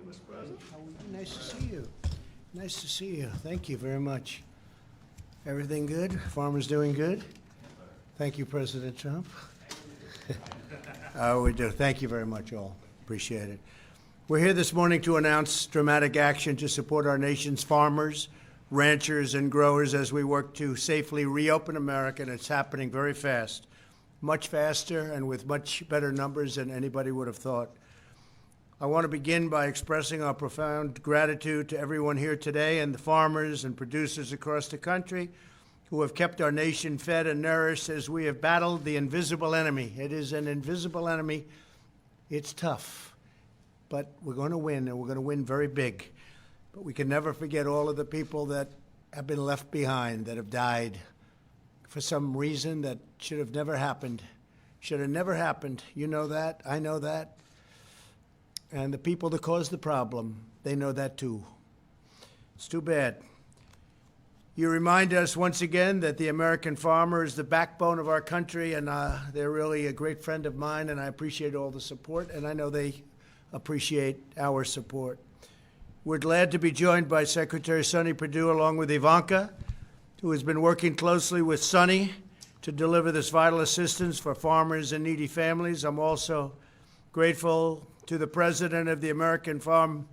Mr. President. Nice to see you. Nice to see you. Thank you very much. Everything good? Farmers doing good? Thank you, President Trump. We do. Thank you very much, all. Appreciate it. We're here this morning to announce dramatic action to support our nation's farmers, ranchers, and growers as we work to safely reopen America, and it's happening very fast, much faster and with much better numbers than anybody would have thought. I want to begin by expressing our profound gratitude to everyone here today and the farmers and producers across the country who have kept our nation fed and nourished as we have battled the invisible enemy. It is an invisible enemy. It's tough, but we're going to win, and we're going to win very big. But we can never forget all of the people that have been left behind, that have died for some reason that should have never happened. Should have never happened. You know that. I know that. And the people that caused the problem, they know that too. It's too bad. You remind us once again that the American farmer is the backbone of our country, and they're really a great friend of mine, and I appreciate all the support, and I know they appreciate our support. We're glad to be joined by Secretary Sonny Perdue along with Ivanka, who has been working closely with Sonny to deliver this vital assistance for farmers and needy families. I'm also grateful to the president of the American Farm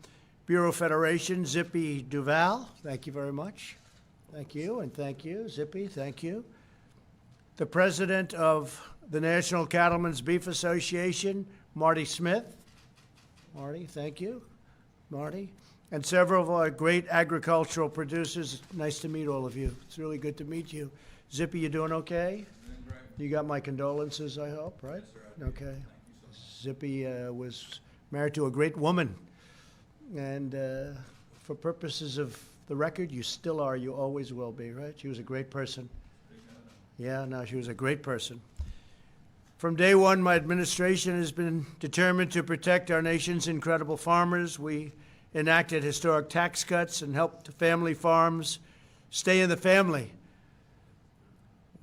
Bureau Federation, Zippy Duval. Thank you very much. Thank you, and thank you, Zippy, thank you. The president of the National Cattlemen's Beef Association, Marty Smith. Marty, thank you, Marty. And several of our great agricultural producers. Nice to meet all of you. It's really good to meet you. Zippy, you doing okay? Doing great. You got my condolences, I hope, right? Yes, sir. Okay. Thank you so Zippy was married to a great woman. And for purposes of the record, you still are, you always will be, right? She was a great person. Yeah, no, she was a great person. From day one, my administration has been determined to protect our nation's incredible farmers. We enacted historic tax cuts and helped family farms stay in the family.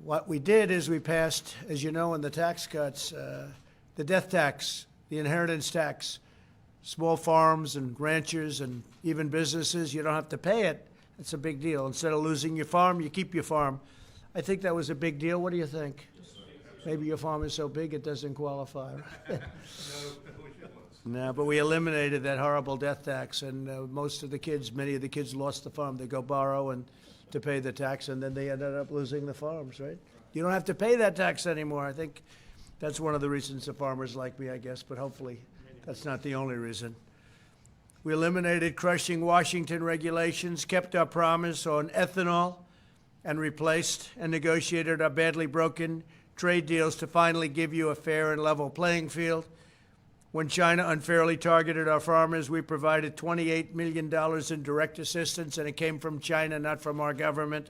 What we did is we passed, as you know, in the tax cuts, the death tax, the inheritance tax. Small farms and ranchers and even businesses, you don't have to pay it. It's a big deal. Instead of losing your farm, you keep your farm. I think that was a big deal. What do you think? Maybe your farm is so big it doesn't qualify. No, but we eliminated that horrible death tax, and many of the kids lost the farm. They go borrow and to pay the tax, and then they ended up losing the farms, right? You don't have to pay that tax anymore. I think that's one of the reasons the farmers like me, I guess, but hopefully that's not the only reason. We eliminated crushing Washington regulations, kept our promise on ethanol, and replaced and negotiated our badly broken trade deals to finally give you a fair and level playing field. When China unfairly targeted our farmers, we provided $28 million in direct assistance, and it came from China, not from our government.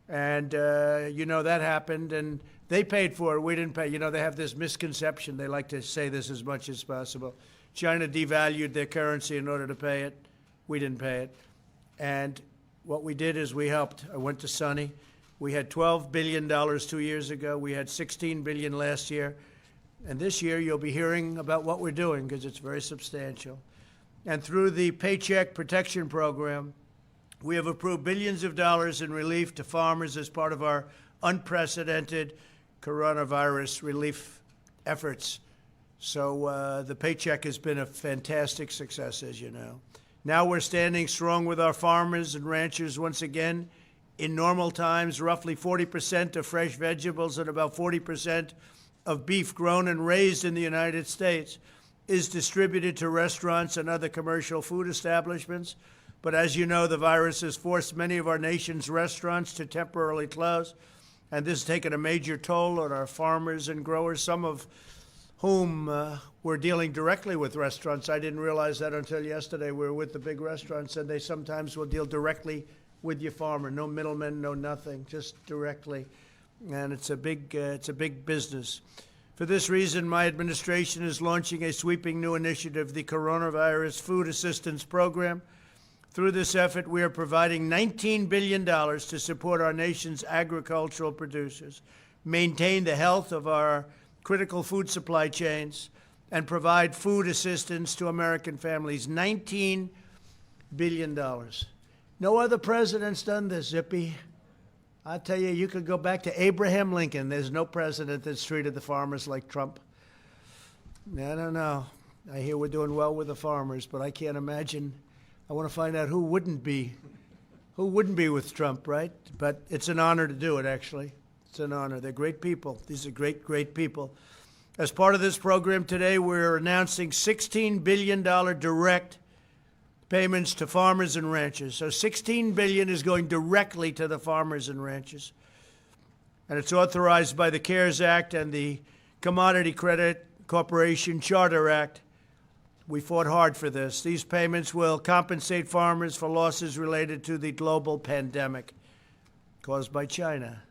And, that happened, and they paid for it. We didn't pay. They have this misconception. They like to say this as much as possible. China devalued their currency in order to pay it. We didn't pay it. And what we did is we helped. I went to Sonny. We had $12 billion 2 years ago. We had $16 billion last year. And this year you'll be hearing about what we're doing because it's very substantial. And through the Paycheck Protection Program, we have approved billions of dollars in relief to farmers as part of our unprecedented coronavirus relief efforts. So the paycheck has been a fantastic success, as you know. Now we're standing strong with our farmers and ranchers once again. In normal times, roughly 40% of fresh vegetables and about 40% of beef grown and raised in the United States is distributed to restaurants and other commercial food establishments. But as you know, the virus has forced many of our nation's restaurants to temporarily close, and this has taken a major toll on our farmers and growers, some of whom were dealing directly with restaurants. I didn't realize that until yesterday. We were with the big restaurants, and they sometimes will deal directly with your farmer. No middlemen, no nothing, just directly. And it's a big business. For this reason, my administration is launching a sweeping new initiative, the Coronavirus Food Assistance Program. Through this effort, we are providing $19 billion to support our nation's agricultural producers, maintain the health of our critical food supply chains, and provide food assistance to American families. $19 billion. No other president's done this, Zippy. I tell you, you could go back to Abraham Lincoln. There's no president that's treated the farmers like Trump. I don't know. I hear we're doing well with the farmers, but I can't imagine. I want to find out who wouldn't be with Trump, right? But it's an honor to do it, actually. It's an honor. They're great people. These are great, great people. As part of this program today, we're announcing $16 billion direct payments to farmers and ranchers. So $16 billion is going directly to the farmers and ranchers. And it's authorized by the CARES Act and the Commodity Credit Corporation Charter Act. We fought hard for this. These payments will compensate farmers for losses related to the global pandemic caused by China.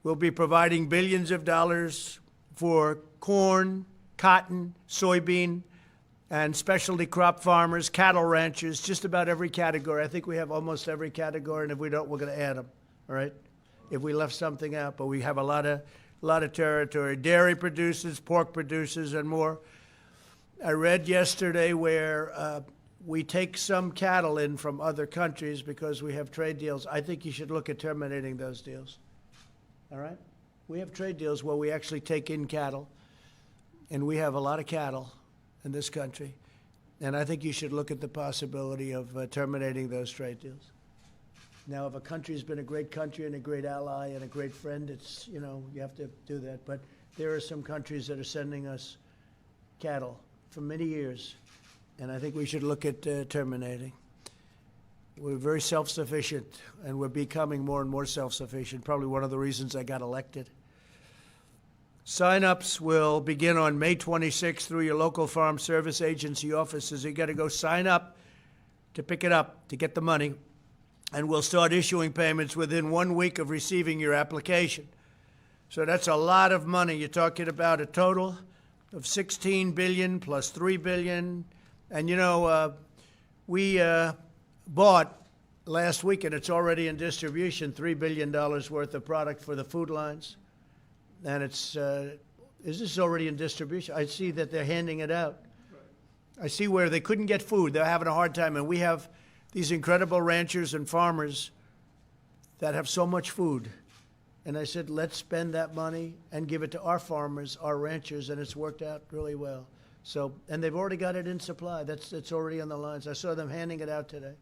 We'll be providing billions of dollars for corn, cotton, soybean, and specialty crop farmers, cattle ranchers, just about every category. I think we have almost every category, and if we don't, we're going to add them, all right? If we left something out, but we have a lot of territory. Dairy producers, pork producers, and more. I read yesterday where we take some cattle in from other countries because we have trade deals. I think you should look at terminating those deals, all right? We have trade deals where we actually take in cattle, and we have a lot of cattle in this country, and I think you should look at the possibility of terminating those trade deals. Now, if a country's been a great country and a great ally and a great friend, it's, you know, you have to do that. But there are some countries that are sending us cattle for many years, and I think we should look at terminating. We're very self-sufficient, and we're becoming more and more self-sufficient, probably one of the reasons I got elected. Sign-ups will begin on May 26th through your local Farm Service Agency offices. You got to go sign up to pick it up, to get the money, and we'll start issuing payments within 1 week of receiving your application. So that's a lot of money. You're talking about a total of $16 billion plus $3 billion. And, you know, we bought last week, and it's already in distribution, $3 billion worth of product for the food lines. And it's, is this already in distribution? I see that they're handing it out. I see where they couldn't get food. They're having a hard time. And we have these incredible ranchers and farmers that have so much food. And I said, let's spend that money and give it to our farmers, our ranchers, and it's worked out really well. So, and they've already got it in supply. It's already on the lines. I saw them handing it out today,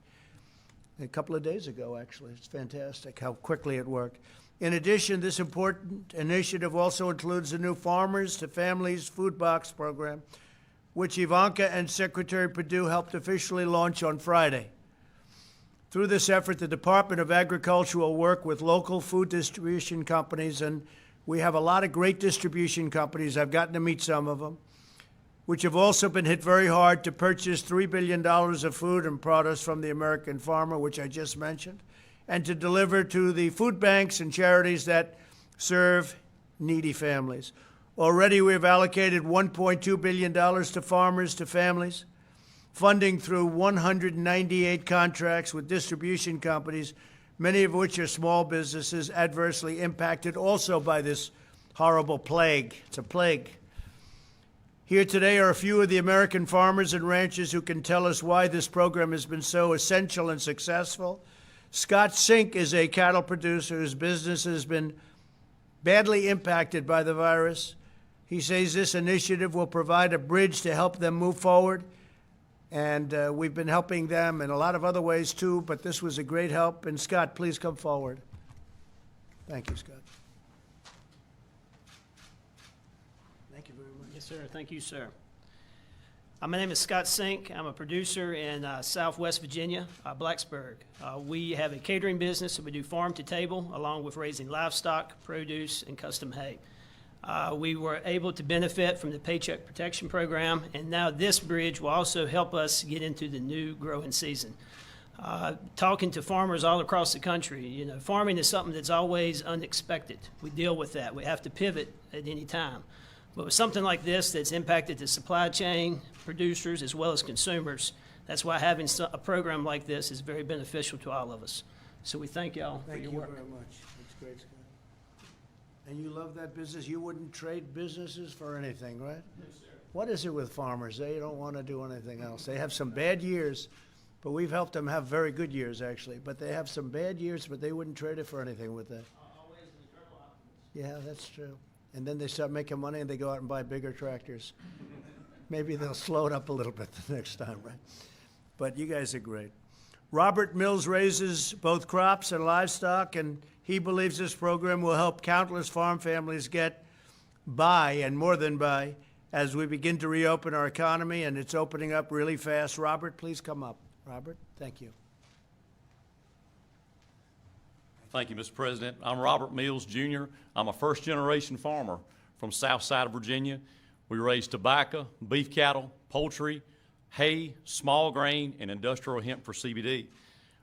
a couple of days ago, actually. It's fantastic how quickly it worked. In addition, this important initiative also includes the new Farmers to Families Food Box program, which Ivanka and Secretary Perdue helped officially launch on Friday. Through this effort, the Department of Agriculture will work with local food distribution companies, and we have a lot of great distribution companies. I've gotten to meet some of them, which have also been hit very hard to purchase $3 billion of food and produce from the American farmer, which I just mentioned, and to deliver to the food banks and charities that serve needy families. Already, we've allocated $1.2 billion to farmers to families, funding through 198 contracts with distribution companies, many of which are small businesses adversely impacted also by this horrible plague. It's a plague. Here today are a few of the American farmers and ranchers who can tell us why this program has been so essential and successful. Scott Sink is a cattle producer whose business has been badly impacted by the virus. He says this initiative will provide a bridge to help them move forward. And we've been helping them in a lot of other ways, too, but this was a great help. And, Scott, please come forward. Thank you, Scott. Thank you very much. Yes, sir. Thank you, sir. My name is Scott Sink. I'm a producer in Southwest Virginia, Blacksburg. We have a catering business, and we do farm to table, along with raising livestock, produce, and custom hay. We were able to benefit from the Paycheck Protection Program, and now this bridge will also help us get into the new growing season. Talking to farmers all across the country, you know, farming is something that's always unexpected. We deal with that. We have to pivot at any time. But with something like this that's impacted the supply chain, producers, as well as consumers, that's why having a program like this is very beneficial to all of us. So we thank y'all for your work. Thank you very much. That's great, Scott. And you love that business? You wouldn't trade businesses for anything, right? No, sir. What is it with farmers? They don't want to do anything else. They have some bad years, but we've helped them have very good years, actually. But they have some bad years, but they wouldn't trade it for anything with that. Always an eternal optimist. Yeah, that's true. And then they start making money and they go out and buy bigger tractors. Maybe they'll slow it up a little bit the next time, right? But you guys are great. Robert Mills raises both crops and livestock, and he believes this program will help countless farm families get by, and more than by, as we begin to reopen our economy, and it's opening up really fast. Robert, please come up. Robert, thank you. Thank you, Mr. President. I'm Robert Mills, Jr. I'm a first-generation farmer from south side of Virginia. We raise tobacco, beef cattle, poultry, hay, small grain, and industrial hemp for CBD.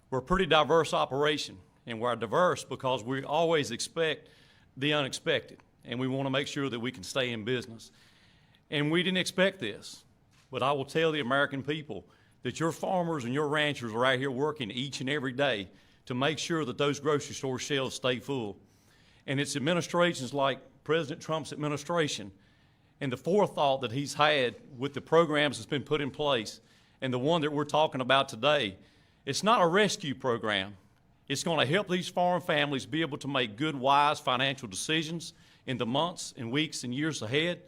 We're a pretty diverse operation, and we're diverse because we always expect the unexpected, and we want to make sure that we can stay in business. And we didn't expect this, but I will tell the American people that your farmers and your ranchers are out here working each and every day to make sure that those grocery store shelves stay full. And it's administrations like President Trump's administration and the forethought that he's had with the programs that's been put in place and the one that we're talking about today. It's not a rescue program. It's going to help these farm families be able to make good, wise financial decisions in the months and weeks and years ahead.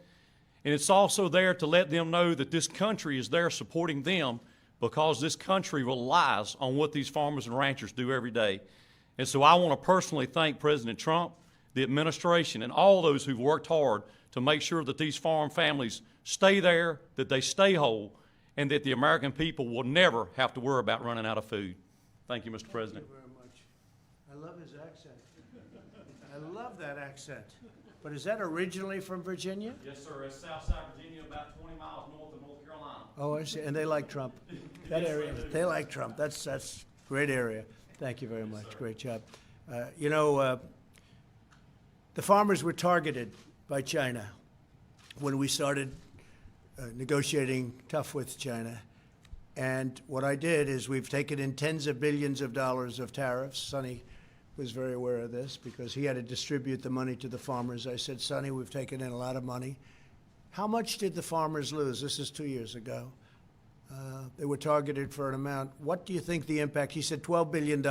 And it's also there to let them know that this country is there supporting them because this country relies on what these farmers and ranchers do every day. And so I want to personally thank President Trump, the administration, and all those who've worked hard to make sure that these farm families stay there, that they stay whole, and that the American people will never have to worry about running out of food. Thank you, Mr. President. Thank you very much. I love his accent. I love that accent. But is that originally from Virginia? Yes, sir. It's Southside Virginia, about 20 miles north of North Carolina. Oh, I see. And they like Trump. That area, they like Trump. That's great area. Thank you very much. Great job. The farmers were targeted by China when we started negotiating tough with China. And what I did is we've taken in tens of billions of dollars of tariffs. Sonny was very aware of this because he had to distribute the money to the farmers. I said, Sonny, we've taken in a lot of money. How much did the farmers lose? This is 2 years ago. They were targeted for an amount. What do you think the impact? He said $12 billion.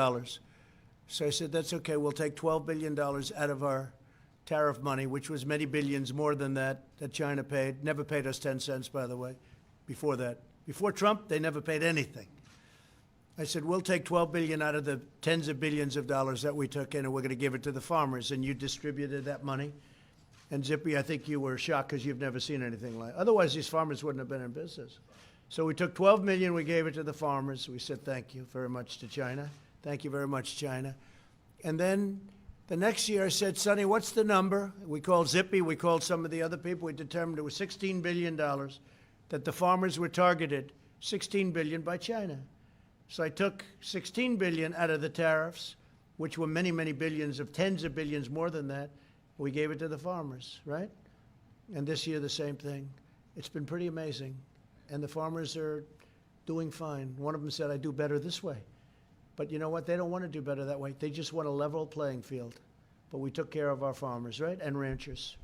So I said, that's okay. We'll take $12 billion out of our tariff money, which was many billions more than that China paid. Never paid us 10 cents, by the way, before that. Before Trump, they never paid anything. I said, we'll take $12 billion out of the tens of billions of dollars that we took in, and we're going to give it to the farmers. And you distributed that money. And Zippy, I think you were shocked because you've never seen anything like it. Otherwise, these farmers wouldn't have been in business. So we took $12 million, we gave it to the farmers. We said thank you very much to China. Thank you very much, China. And then the next year I said, Sonny, what's the number? We called Zippy, we called some of the other people. We determined it was $16 billion that the farmers were targeted, $16 billion by China. So I took $16 billion out of the tariffs, which were many, many billions of tens of billions more than that. We gave it to the farmers, right? And this year, the same thing. It's been pretty amazing. And the farmers are doing fine. One of them said, I do better this way. But you know what? They don't want to do better that way. They just want a level playing field. But we took care of our farmers, right? And ranchers.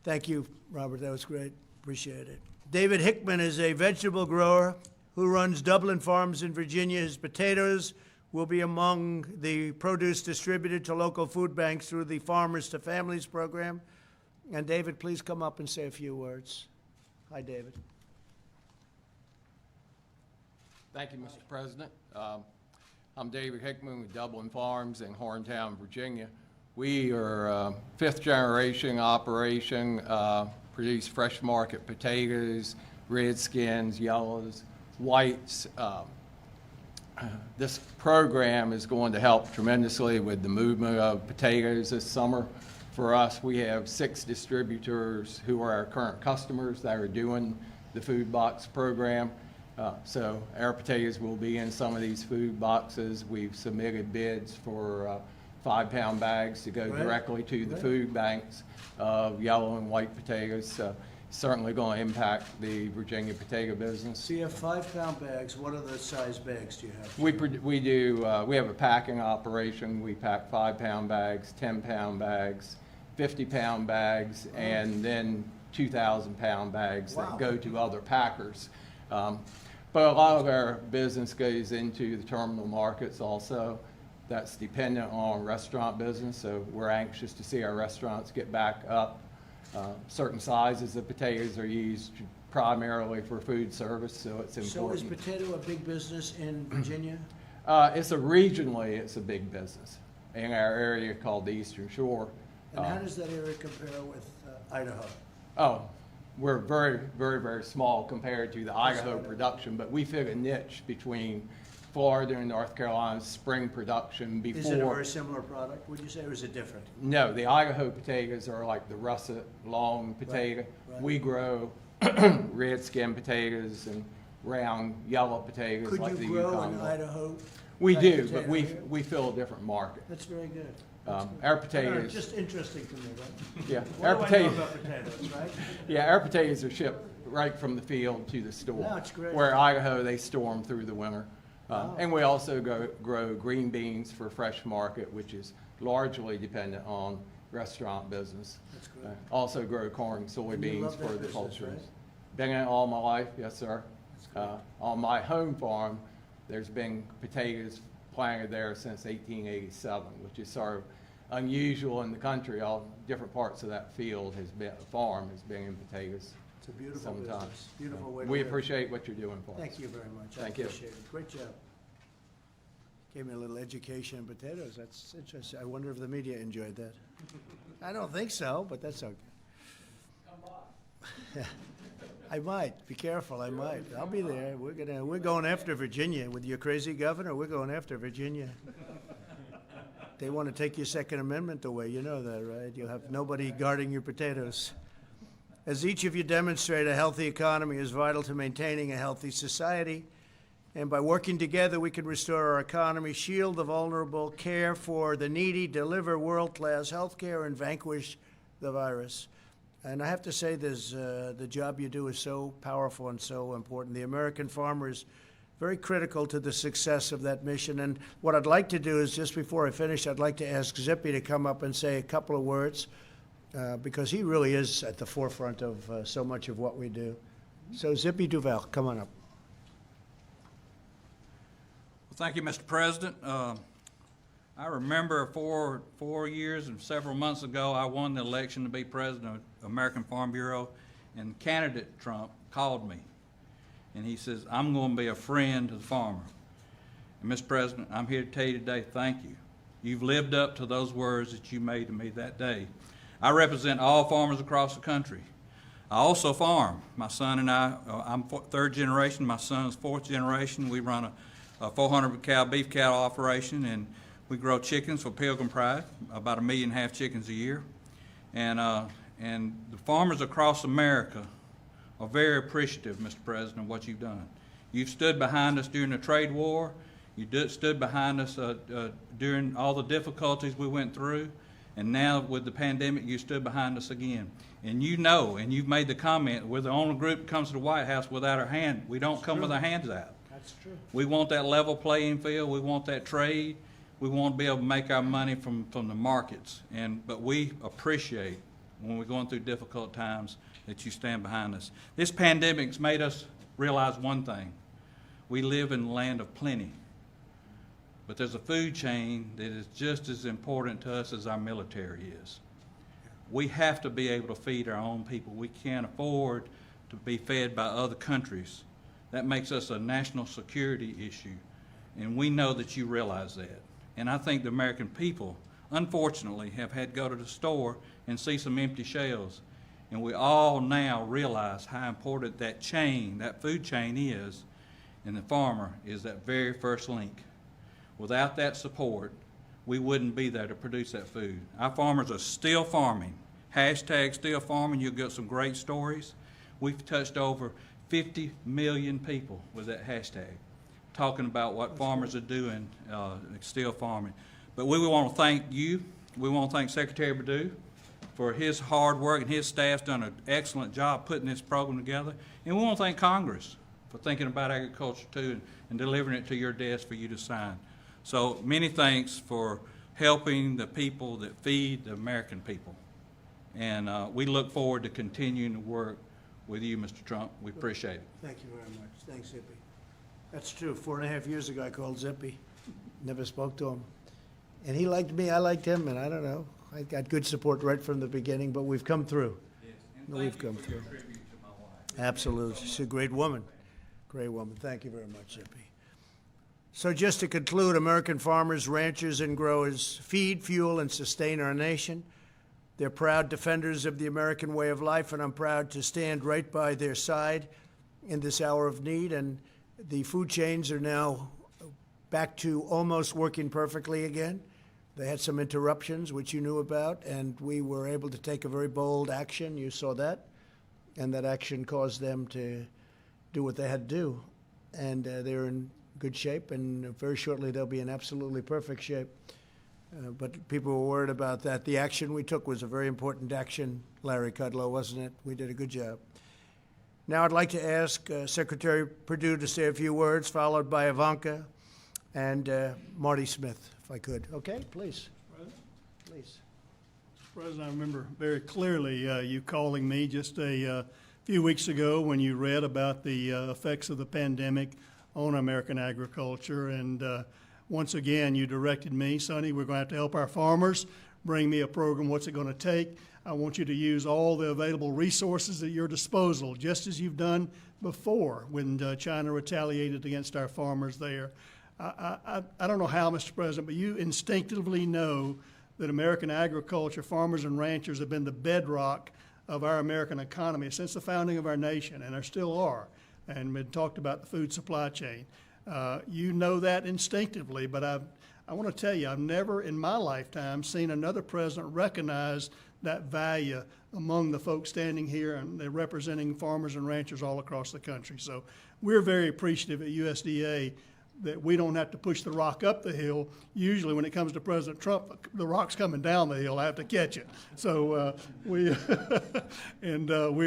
Thank you, Robert. That was great. Appreciate it. David Hickman is a vegetable grower who runs Dublin Farms in Virginia. His potatoes will be among the produce distributed to local food banks through the Farmers to Families program. And David, please come up and say a few words. Hi, David. Thank you, Mr. President. I'm David Hickman with Dublin Farms in Horntown, Virginia. We are a fifth-generation operation, produce fresh market potatoes, redskins, yellows, whites. This program is going to help tremendously with the movement of potatoes this summer. For us, we have 6 distributors who are our current customers that are doing the food box program. So our potatoes will be in some of these food boxes. We've submitted bids for 5-pound bags to go directly to the food banks of yellow and white potatoes. So certainly going to impact the Virginia potato business. So you have 5-pound bags. What other size bags do you have? We have a packing operation. We pack 5-pound bags, 10-pound bags, 50-pound bags, and then 2,000-pound bags Wow. that go to other packers. But a lot of our business goes into the terminal markets also. That's dependent on restaurant business, so we're anxious to see our restaurants get back up. Certain sizes of potatoes are used primarily for food service, so it's So is important. potato a big business in Virginia? Regionally, it's a big business in our area called the Eastern Shore. And how does that area compare with Idaho? Oh, we're very, very, very small compared to the Idaho production, but we fit a niche between Florida and North Carolina's spring production before. Is it a very similar product, would you say, or is it different? No, the Idaho potatoes are like the russet long potato. right. We grow red skin potatoes and round yellow potatoes Could like the you grow Yukon. in Idaho? We type do, potato but we, here? we fill a different market. That's very good. Our potatoes, Just interesting to me, right? yeah, What our do I know potatoes, about potatoes, right? yeah, our potatoes are shipped right from the field to the store. No, it's great. Where Idaho, they store them through the winter. Wow. And we also grow green beans for fresh market, which is largely dependent on restaurant business. That's great. Also grow corn, And you soybeans love that for the business, poultry. right? Been in it all my life, yes, sir. On my home farm, there's been potatoes planted there since 1887, which is sort of unusual in the country. All different parts of that field farm has been in potatoes. It's a beautiful Sometimes. business, beautiful way to We live. appreciate what you're doing for us. Thank you very much. Thank you. I appreciate it. Great job. Gave me a little education in potatoes. That's interesting. I wonder if the media enjoyed that. I don't think so, but that's okay. I might. Be careful. I might. I'll be there. We're going after Virginia with your crazy governor. We're going after Virginia. They want to take your Second Amendment away. You know that, right? You'll have nobody guarding your potatoes. As each of you demonstrate, a healthy economy is vital to maintaining a healthy society. And by working together, we can restore our economy, shield the vulnerable, care for the needy, deliver world-class health care, and vanquish the virus. And I have to say, the job you do is so powerful and so important. The American farmer is very critical to the success of that mission. And what I'd like to do is, just before I finish, I'd like to ask Zippy to come up and say a couple of words, because he really is at the forefront of so much of what we do. So Zippy Duval, come on up. Well, thank you, Mr. President. I remember four years and several months ago, I won the election to be president of the American Farm Bureau, and candidate Trump called me, and he says, I'm going to be a friend to the farmer. And Mr. President, I'm here to tell you today, thank you. You've lived up to those words that you made to me that day. I represent all farmers across the country. I also farm. My son and I'm third generation, my son's fourth generation. We run a 400 cow beef cattle operation, and we grow chickens for Pilgrim Pride, about 1.5 million chickens a year. And the farmers across America are very appreciative, Mr. President, of what you've done. You've stood behind us during the trade war. You stood behind us during all the difficulties we went through. And now with the pandemic, you stood behind us again. And you know, and you've made the comment, we're the only group that comes to the White House without our hand. We don't come with our hands out. That's true. We want that level playing field. We want that trade. We want to be able to make our money from the markets. But we appreciate, when we're going through difficult times, that you stand behind us. This pandemic's made us realize one thing. We live in the land of plenty. But there's a food chain that is just as important to us as our military is. We have to be able to feed our own people. We can't afford to be fed by other countries. That makes us a national security issue, and we know that you realize that. And I think the American people, unfortunately, have had to go to the store and see some empty shelves. And we all now realize how important that chain, that food chain is, and the farmer is that very first link. Without that support, we wouldn't be there to produce that food. Our farmers are still farming. Hashtag still farming. You'll get some great stories. We've touched over 50 million people with that hashtag, talking about what farmers are doing, still farming. But we want to thank you. We want to thank Secretary Perdue for his hard work, and his staff's done an excellent job putting this program together. And we want to thank Congress for thinking about agriculture too, and delivering it to your desk for you to sign. So many thanks for helping the people that feed the American people. And we look forward to continuing to work with you, Mr. Trump. We appreciate it. Thank you very much. Thanks, Zippy. That's true. 4.5 years ago, I called Zippy. Never spoke to him. And he liked me, I liked him, and I don't know. I got good support right from the beginning, but we've come through. We've come through. Absolutely. She's a great woman. Great woman. Thank you very much, Zippy. So just to conclude, American farmers, ranchers, and growers feed, fuel, and sustain our nation. They're proud defenders of the American way of life, and I'm proud to stand right by their side in this hour of need. And the food chains are now back to almost working perfectly again. They had some interruptions, which you knew about, and we were able to take a very bold action. You saw that. And that action caused them to do what they had to do. And they're in good shape, and very shortly they'll be in absolutely perfect shape. But people were worried about that. The action we took was a very important action, Larry Kudlow, wasn't it? We did a good job. Now I'd like to ask Secretary Perdue to say a few words, followed by Ivanka and Marty Smith, if I could. Okay, please. Please. President, I remember very clearly you calling me just a few weeks ago when you read about the effects of the pandemic on American agriculture. And once again, you directed me, Sonny, we're going to have to help our farmers. Bring me a program. What's it going to take? I want you to use all the available resources at your disposal, just as you've done before when China retaliated against our farmers there. I don't know how, Mr. President, but you instinctively know that American agriculture, farmers and ranchers have been the bedrock of our American economy since the founding of our nation, and there still are. And we talked about the food supply chain. You know that instinctively, but I want to tell you, I've never in my lifetime seen another president recognize that value among the folks standing here, and they're representing farmers and ranchers all across the country. So we're very appreciative at USDA that we don't have to push the rock up the hill. Usually when it comes to President Trump, the rock's coming down the hill. I have to catch it. So we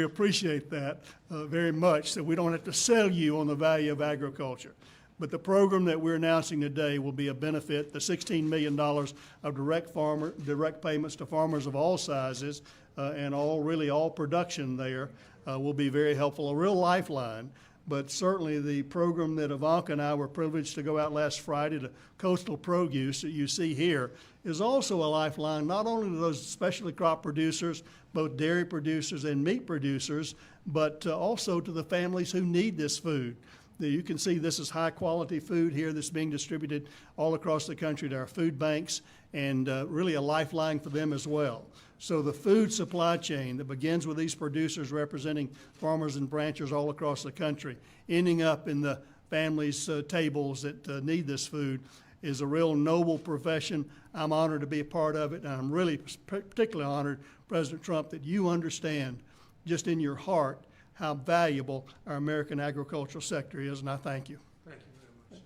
appreciate that very much, so we don't have to sell you on the value of agriculture. But the program that we're announcing today will be a benefit. The $16 million of direct payments to farmers of all sizes and all production there will be very helpful, a real lifeline. But certainly the program that Ivanka and I were privileged to go out last Friday to Coastal Produce that you see here is also a lifeline, not only to those specialty crop producers, both dairy producers and meat producers, but also to the families who need this food. You can see this is high quality food here that's being distributed all across the country to our food banks, and really a lifeline for them as well. So the food supply chain that begins with these producers representing farmers and ranchers all across the country, ending up in the families' tables that need this food, is a real noble profession. I'm honored to be a part of it, and I'm really particularly honored, President Trump, that you understand just in your heart how valuable our American agricultural sector is, and I thank you. Thank you very much.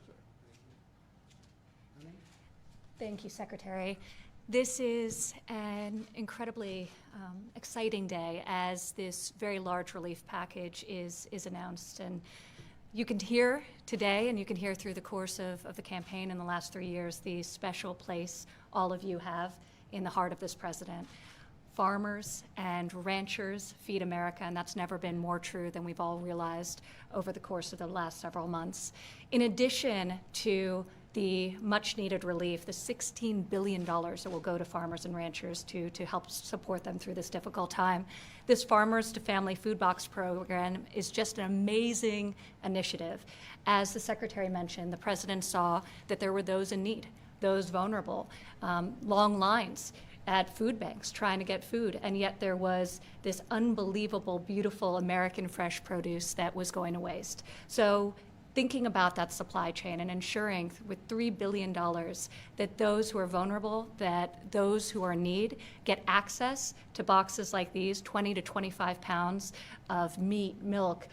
Thank you, Secretary. This is an incredibly exciting day as this very large relief package is announced. And you can hear today, and you can hear through the course of the campaign in the last 3 years, the special place all of you have in the heart of this president. Farmers and ranchers feed America, and that's never been more true than we've all realized over the course of the last several months. In addition to the much-needed relief, the $16 billion that will go to farmers and ranchers to help support them through this difficult time. This Farmers to Family Food Box program is just an amazing initiative. As the Secretary mentioned, the President saw that there were those in need, those vulnerable, long lines at food banks trying to get food, and yet there was this unbelievable, beautiful American fresh produce that was going to waste. So thinking about that supply chain and ensuring with $3 billion that those who are vulnerable, that those who are in need get access to boxes like these, 20 to 25 pounds of meat, milk,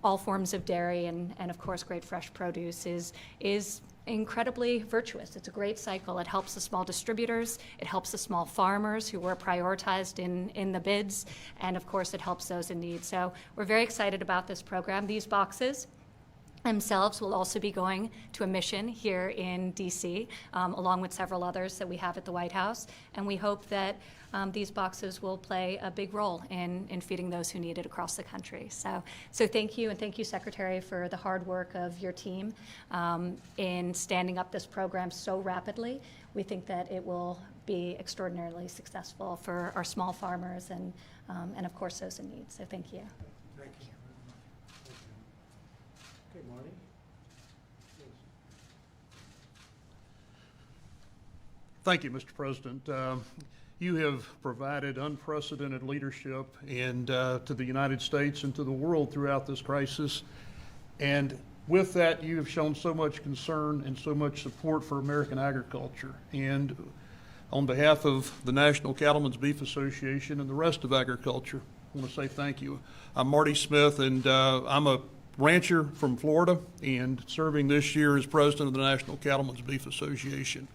all forms of dairy, and of course great fresh produce is incredibly virtuous. It's a great cycle. It helps the small distributors, it helps the small farmers who were prioritized in the bids, and of course it helps those in need. So we're very excited about this program. These boxes themselves will also be going to a mission here in DC, along with several others that we have at the White House. And we hope that these boxes will play a big role in feeding those who need it across the country. So thank you, and thank you, Secretary, for the hard work of your team in standing up this program so rapidly. We think that it will be extraordinarily successful for our small farmers and of course, those in need. So thank you. Thank you. Okay, Marty? Thank you, Mr. President. You have provided unprecedented leadership and to the United States and to the world throughout this crisis. And with that, you have shown so much concern and so much support for American agriculture. And on behalf of the National Cattlemen's Beef Association and the rest of agriculture, I want to say thank you. I'm Marty Smith, and I'm a rancher from Florida and serving this year as president of the National Cattlemen's Beef Association.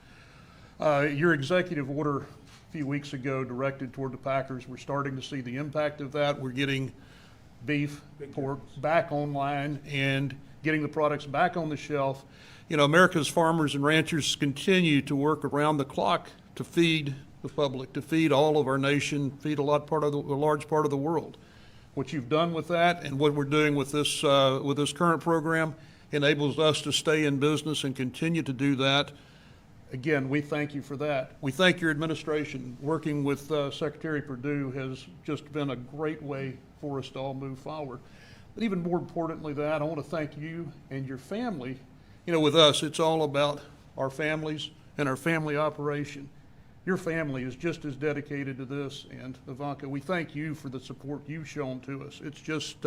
Your executive order a few weeks ago directed toward the packers. We're starting to see the impact of that. We're getting beef, pork back online and getting the products back on the shelf. You know, America's farmers and ranchers continue to work around the clock to feed the public, to feed all of our nation, feed a large part of the world. What you've done with that and what we're doing with this current program enables us to stay in business and continue to do that. Again, we thank you for that. We thank your administration. Working with Secretary Perdue has just been a great way for us to all move forward. But even more importantly than that, I want to thank you and your family. You know, with us, it's all about our families and our family operation. Your family is just as dedicated to this, and Ivanka, we thank you for the support you've shown to us. It's just,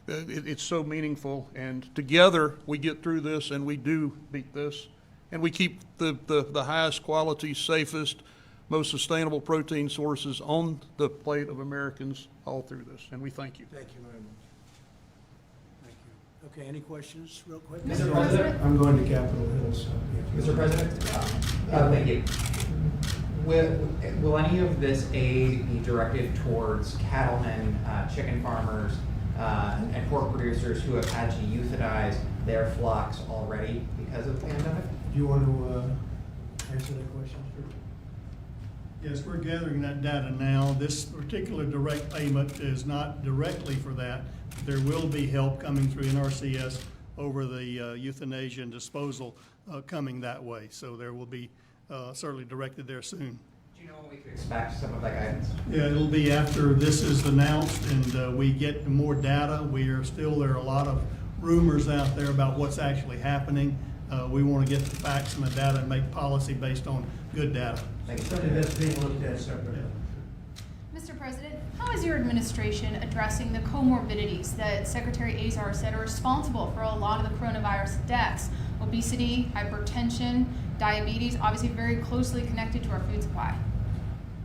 it's so meaningful, and together we get through this and we do beat this. And we keep the highest quality, safest, most sustainable protein sources on the plate of Americans all through this. And we thank you. Thank you very much. Thank you. Okay, any questions, real quick? Mr. President? I'm going to Capitol Hill, so. Mr. President? Thank you. Will any of this aid be directed towards cattlemen, chicken farmers, and pork producers who have had to euthanize their flocks already because of the pandemic? Do you want to answer that question? Yes, we're gathering that data now. This particular direct payment is not directly for that. There will be help coming through NRCS over the euthanasia and disposal coming that way. So there will be certainly directed there soon. Do you know when we could expect some of that guidance? Yeah, it'll be after this is announced and we get more data. There are a lot of rumors out there about what's actually happening. We want to get the facts and the data and make policy based on good data. Thank you. Something that's being looked at separately. Mr. President, how is your administration addressing the comorbidities that Secretary Azar said are responsible for a lot of the coronavirus deaths? Obesity, hypertension, diabetes, obviously very closely connected to our food supply.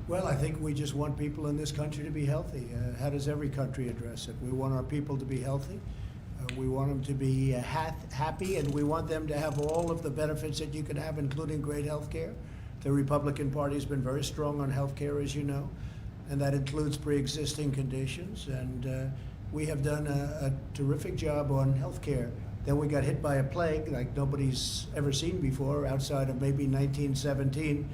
Well, I think we just want people in this country to be healthy. How does every country address it? We want our people to be healthy. We want them to be happy, and we want them to have all of the benefits that you can have, including great health care. The Republican Party has been very strong on health care, as you know, and that includes pre-existing conditions. And we have done a terrific job on health care. Then we got hit by a plague like nobody's ever seen before, outside of maybe 1917.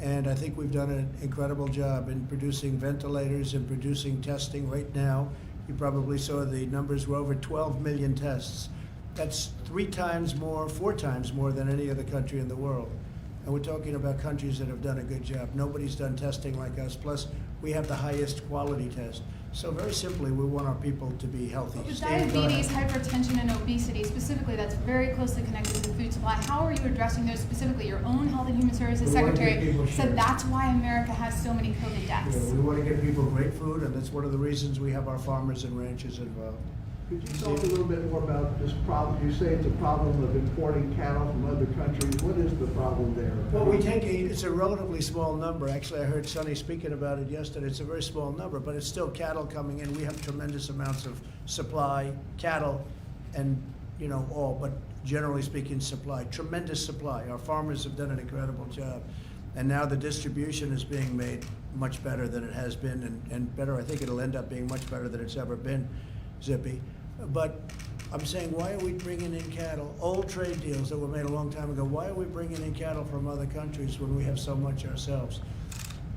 And I think we've done an incredible job in producing ventilators and producing testing right now. You probably saw the numbers were over 12 million tests. That's 4 times more than any other country in the world. And we're talking about countries that have done a good job. Nobody's done testing like us. Plus, we have the highest quality test. So very simply, we want our people to be healthy. With Steve, go diabetes, ahead. hypertension, and obesity specifically, that's very closely connected to the food supply. How are you addressing those specifically? Your own Health and Human Services We want to get Secretary people said sure. that's why America has so many COVID deaths. Yeah, we want to give people great food, and that's one of the reasons we have our farmers and ranchers involved. Could you talk a little bit more about this problem? You say it's a problem of importing cattle from other countries. What is the problem there? Well, it's a relatively small number. Actually, I heard Sonny speaking about it yesterday. It's a very small number, but it's still cattle coming in. We have tremendous amounts of supply, cattle, and, all, but generally speaking, supply. Tremendous supply. Our farmers have done an incredible job. And now the distribution is being made much better than it has been, and better. I think it'll end up being much better than it's ever been, Zippy. But I'm saying, why are we bringing in cattle, old trade deals that were made a long time ago, why are we bringing in cattle from other countries when we have so much ourselves?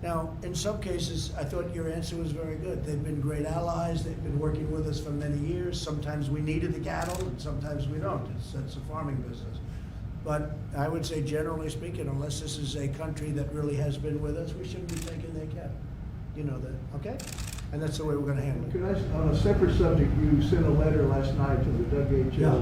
Now, in some cases, I thought your answer was very good. They've been great allies, they've been working with us for many years. Sometimes we needed the cattle, and sometimes we don't. It's a farming business. But I would say, generally speaking, unless this is a country that really has been with us, we shouldn't be taking their cattle. You know that, okay? And that's the way we're gonna handle it. Could I, on a separate subject, you sent a letter last night to the WHO. Yeah.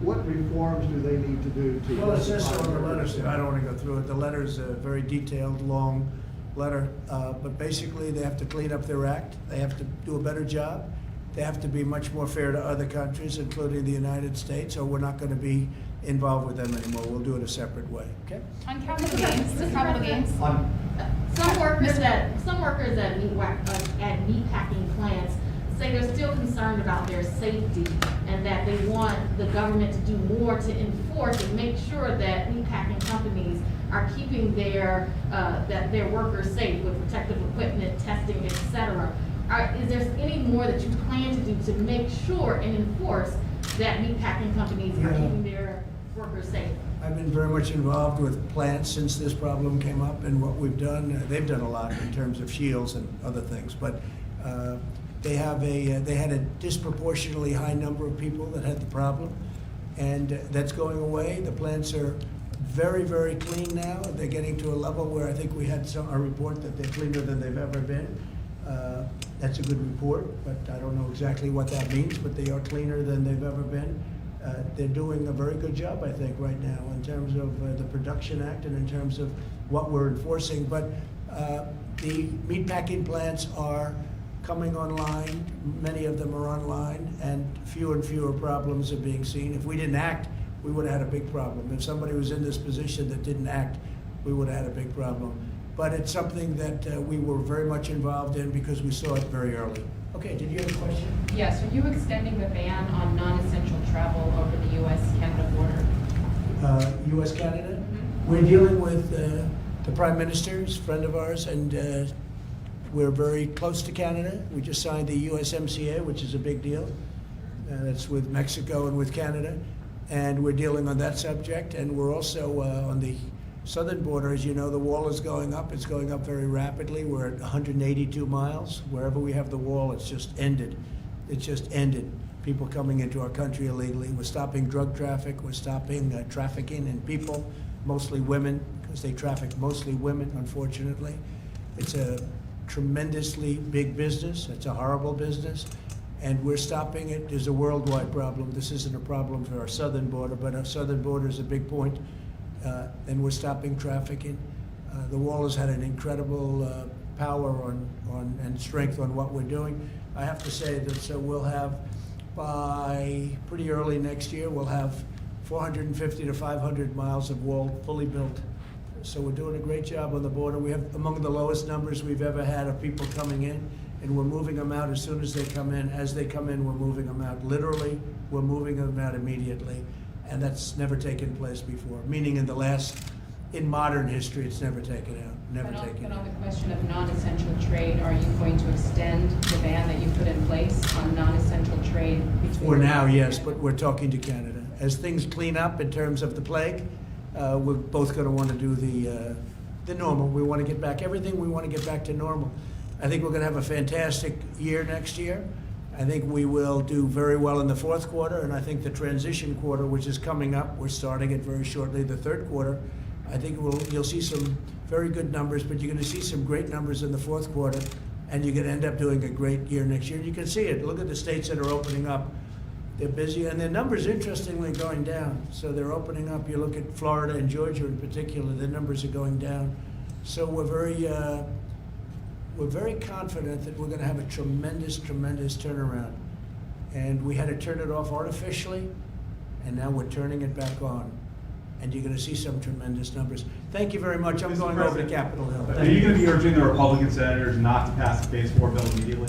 What reforms do they need to do to? Well, it says so rectify in the their letter, so I don't want to go through it. The letter's a very detailed, long letter, but basically, they have to clean up their act. They have to do a better job. They have to be much more fair to other countries, including the United States, or we're not going to be involved with them anymore. We'll do it a separate way, okay? On capital gains, Some workers at meat packing plants say they're still concerned about their safety and that they want the government to do more to enforce and make sure that meat packing companies are keeping their workers safe with protective equipment, testing, etc. Is there any more that you plan to do to make sure and enforce that meat packing companies are keeping their workers safe? I've been very much involved with plants since this problem came up, and what we've done, they've done a lot in terms of shields and other things, but they had a disproportionately high number of people that had the problem, and that's going away. The plants are very, very clean now. They're getting to a level where I think we had a report that they're cleaner than they've ever been. That's a good report, but I don't know exactly what that means, but they are cleaner than they've ever been. They're doing a very good job, I think, right now in terms of the Production Act and in terms of what we're enforcing. But the meatpacking plants are coming online. Many of them are online, and fewer problems are being seen. If we didn't act, we would have had a big problem. If somebody was in this position that didn't act, we would have had a big problem. But it's something that we were very much involved in because we saw it very early. Okay, did you have a question? Yes, are you extending the ban on non-essential travel over the U.S.-Canada border? U.S.-Canada? We're dealing with the Prime Minister's friend of ours, and we're very close to Canada. We just signed the USMCA, which is a big deal. That's with Mexico and with Canada. And we're dealing on that subject. And we're also on the southern border. As you know, the wall is going up. It's going up very rapidly. We're at 182 miles. Wherever we have the wall, it's just ended. It's just ended. People coming into our country illegally. We're stopping drug traffic. We're stopping trafficking in people, mostly women, because they traffic mostly women, unfortunately. It's a tremendously big business. It's a horrible business. And we're stopping it. There's a worldwide problem. This isn't a problem for our southern border, but our southern border is a big point. And we're stopping trafficking. The wall has had an incredible power and strength on what we're doing. I have to say that so we'll have, by pretty early next year, we'll have 450 to 500 miles of wall fully built. So we're doing a great job on the border. We have among the lowest numbers we've ever had of people coming in, and we're moving them out as soon as they come in. As they come in, we're moving them out. Literally, we're moving them out immediately. And that's never taken place before, meaning in modern history, it's never taken out, never taken But out. on the question of non-essential trade, are you going to extend the ban that you put in place on non-essential trade between? For now, yes, but we're talking to Canada. As things clean up in terms of the plague, we're both going to want to do the normal. We want to get back everything. We want to get back to normal. I think we're going to have a fantastic year next year. I think we will do very well in the fourth quarter, and I think the transition quarter, which is coming up, we're starting it very shortly, the third quarter, I think you'll see some very good numbers, but you're going to see some great numbers in the fourth quarter, and you're going to end up doing a great year next year. You can see it. Look at the states that are opening up. They're busy, and their numbers, interestingly, going down. So they're opening up. You look at Florida and Georgia in particular, their numbers are going down. So we're very confident that we're going to have a tremendous turnaround. And we had to turn it off artificially, and now we're turning it back on. And you're going to see some tremendous numbers. Thank you very much. I'm going over to Capitol Hill. Are you going to be urging the Republican senators not to pass the Phase 4 bill immediately?